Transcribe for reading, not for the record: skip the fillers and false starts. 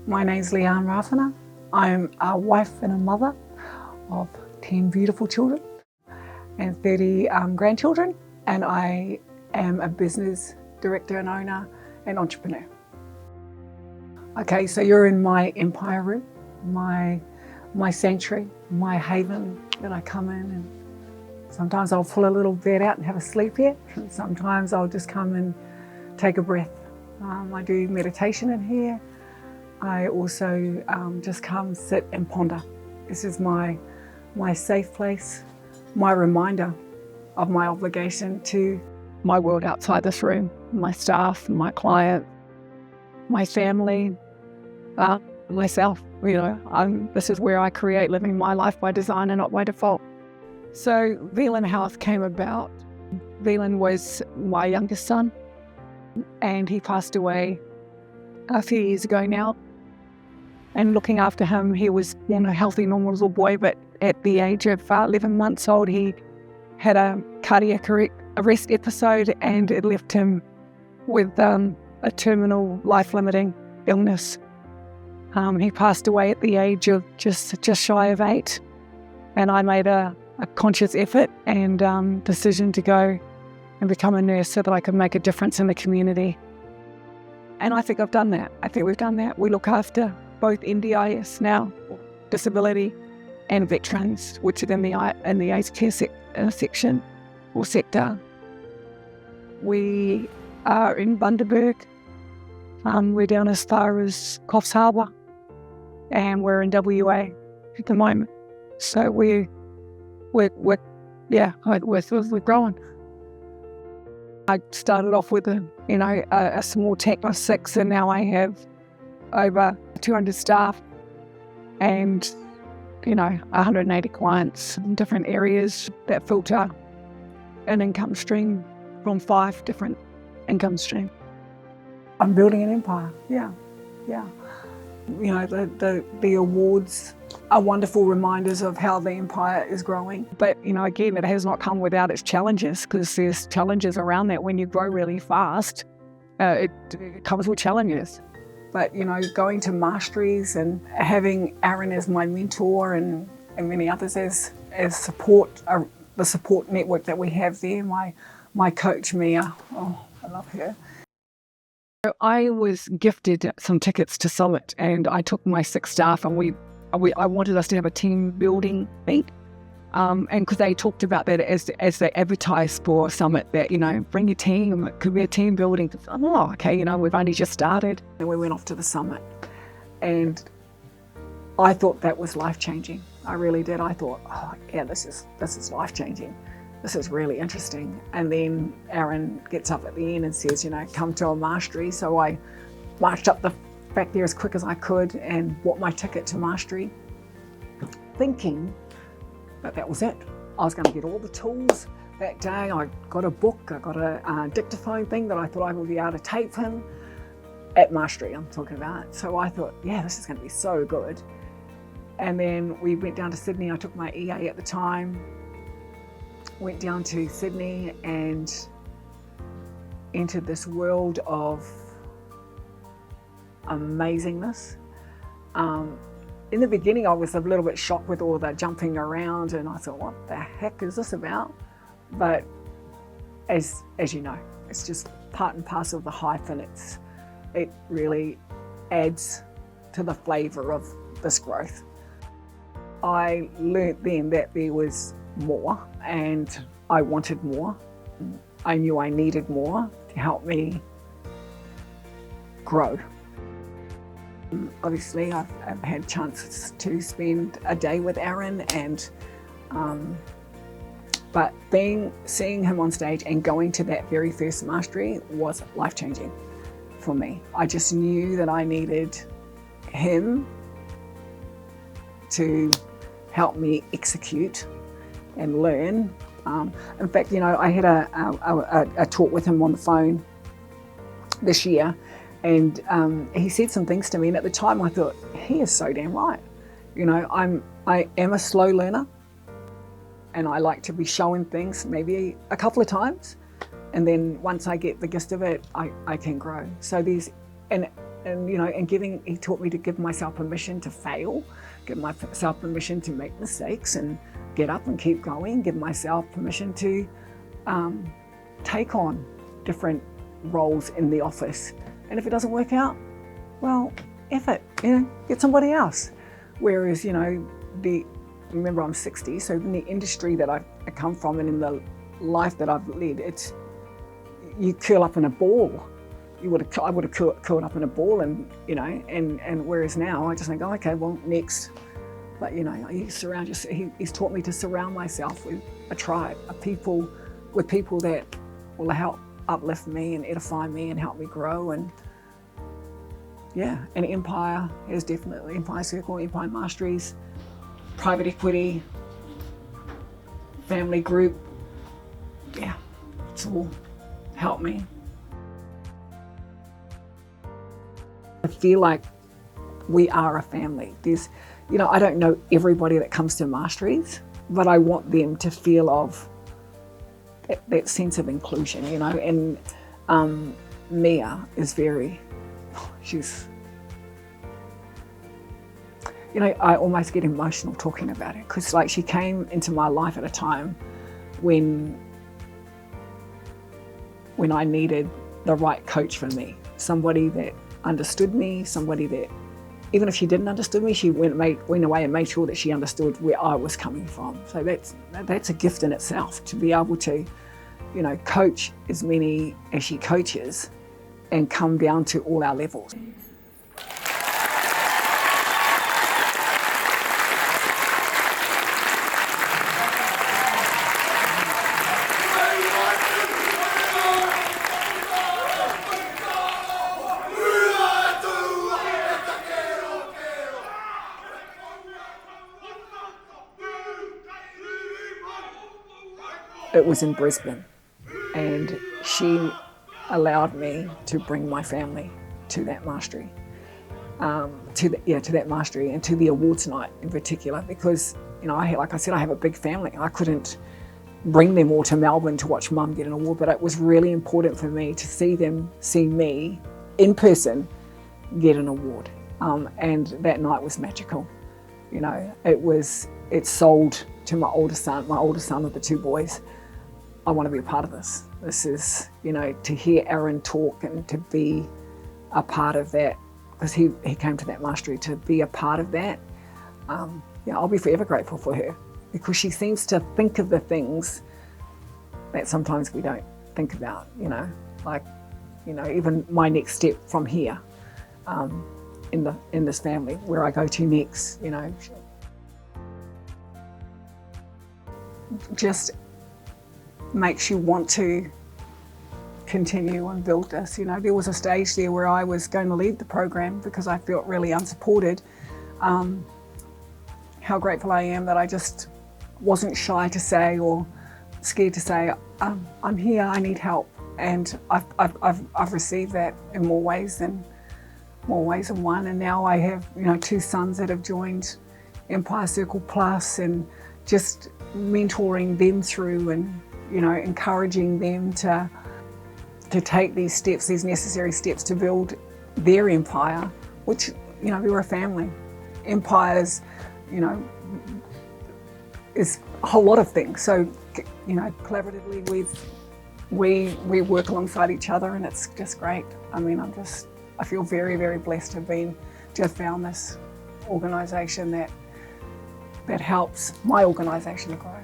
My name's LeeArn Rapana. I'm a wife and a mother of 10 beautiful children and 30 grandchildren, and I am a business director and owner and entrepreneur. Okay, so you're in my empire room, my sanctuary, my haven that I come in, and sometimes I'll pull a little bed out and have a sleep here. And sometimes I'll just come and take a breath. I do meditation in here. I also just come, sit and ponder. This is my safe place, my reminder of my obligation to my world outside this room, my staff, my client, my family, myself. This is where I create living my life by design and not by default. So Veelan Health came about. Veelan was my youngest son, and he passed away a few years ago now. And looking after him, he was a healthy, normal little boy, but at the age of 11 months old, he had a cardiac arrest episode, and it left him with a terminal, life-limiting illness. He passed away at the age of just shy of 8, and I made a conscious effort and decision to go and become a nurse so that I could make a difference in the community. And I think I've done that. I think we've done that. We look after both NDIS now, disability, and veterans, which are in the aged care section or sector. We are in Bundaberg. We're down as far as Coffs Harbour, and we're in WA at the moment. So we're growing. I started off with a small team of 6, and now I have over 200 staff and 180 clients in different areas that filter an income stream from 5 different income streams. I'm building an empire. Yeah. The awards are wonderful reminders of how the empire is growing. But, again, it has not come without its challenges, because there's challenges around that. When you grow really fast, it comes with challenges. But, going to masteries and having Aaron as my mentor and many others as support, the support network that we have there, my coach, Mia, I love her. I was gifted some tickets to Summit, and I took my 6 staff, and I wanted us to have a team building meet, and because they talked about that as they advertised for Summit, that bring your team, it could be a team building. Oh, okay, we've only just started, and we went off to the Summit, and I thought that was life changing. I really did. I thought, oh yeah, this is life changing. This is really interesting. And then Aaron gets up at the end and says, come to a mastery. So I marched up back there as quick as I could and bought my ticket to mastery, thinking that was it. I was going to get all the tools that day. I got a book, I got a dictaphone thing that I thought I would be able to tape him at mastery, I'm talking about. So I thought, yeah, this is going to be so good. And then we went down to Sydney. I took my EA at the time. Went down to Sydney and entered this world of amazingness. In the beginning, I was a little bit shocked with all the jumping around, and I thought, what the heck is this about? But as you know, it's just part and parcel of the hype, and it really adds to the flavour of this growth. I learnt then that there was more, and I wanted more. I knew I needed more to help me grow. Obviously, I've had chances to spend a day with Aaron, and but seeing him on stage and going to that very first mastery was life-changing for me. I just knew that I needed him to help me execute and learn. In fact, I had a talk with him on the phone this year, and he said some things to me, and at the time I thought, he is so damn right. I am a slow learner, and I like to be shown things maybe a couple of times, and then once I get the gist of it, I can grow. So and he taught me to give myself permission to fail, give myself permission to make mistakes and get up and keep going, give myself permission to take on different roles in the office. And if it doesn't work out, well, F it, get somebody else. Whereas, remember I'm 60, so in the industry that I come from and in the life that I've led, you curl up in a ball. I would have curled up in a ball, and whereas now I just think, oh, okay, well, next. But he's taught me to surround myself with a tribe, with people that will help uplift me and edify me and help me grow. And and Empire is definitely Empire Circle, Empire Masteries, private equity, family group. Yeah, it's all helped me. I feel like we are a family. I don't know everybody that comes to Masteries, but I want them to feel of that sense of inclusion, and Mia is I almost get emotional talking about it, because she came into my life at a time when I needed the right coach for me, somebody that understood me, somebody that, even if she didn't understand me, she went away and made sure that she understood where I was coming from. So that's a gift in itself, to be able to, coach as many as she coaches and come down to all our levels. It was in Brisbane, and she allowed me to bring my family to that mastery, to that mastery and to the awards night in particular, because like I said, I have a big family. I couldn't bring them all to Melbourne to watch Mum get an award, but it was really important for me to see me in person get an award, and that night was magical. It sold to my oldest son of the two boys. I want to be a part of this. This is, to hear Aaron talk and to be a part of that, because he came to that mastery, to be a part of that. I'll be forever grateful for her, because she seems to think of the things that sometimes we don't think about, even my next step from here, in this family, where I go to next, just makes you want to continue and build this. There was a stage there where I was going to leave the program because I felt really unsupported. How grateful I am that I just wasn't shy to say, or scared to say, I'm here, I need help. And I've received that in more ways than one. And now I have, two sons that have joined Empire Circle Plus, and just mentoring them through, and encouraging them to take these steps, these necessary steps to build their empire, which, we're a family. Empires, is a whole lot of things. So, collaboratively we work alongside each other, and it's just great. I feel very, very blessed to have found this organisation that helps my organisation to grow.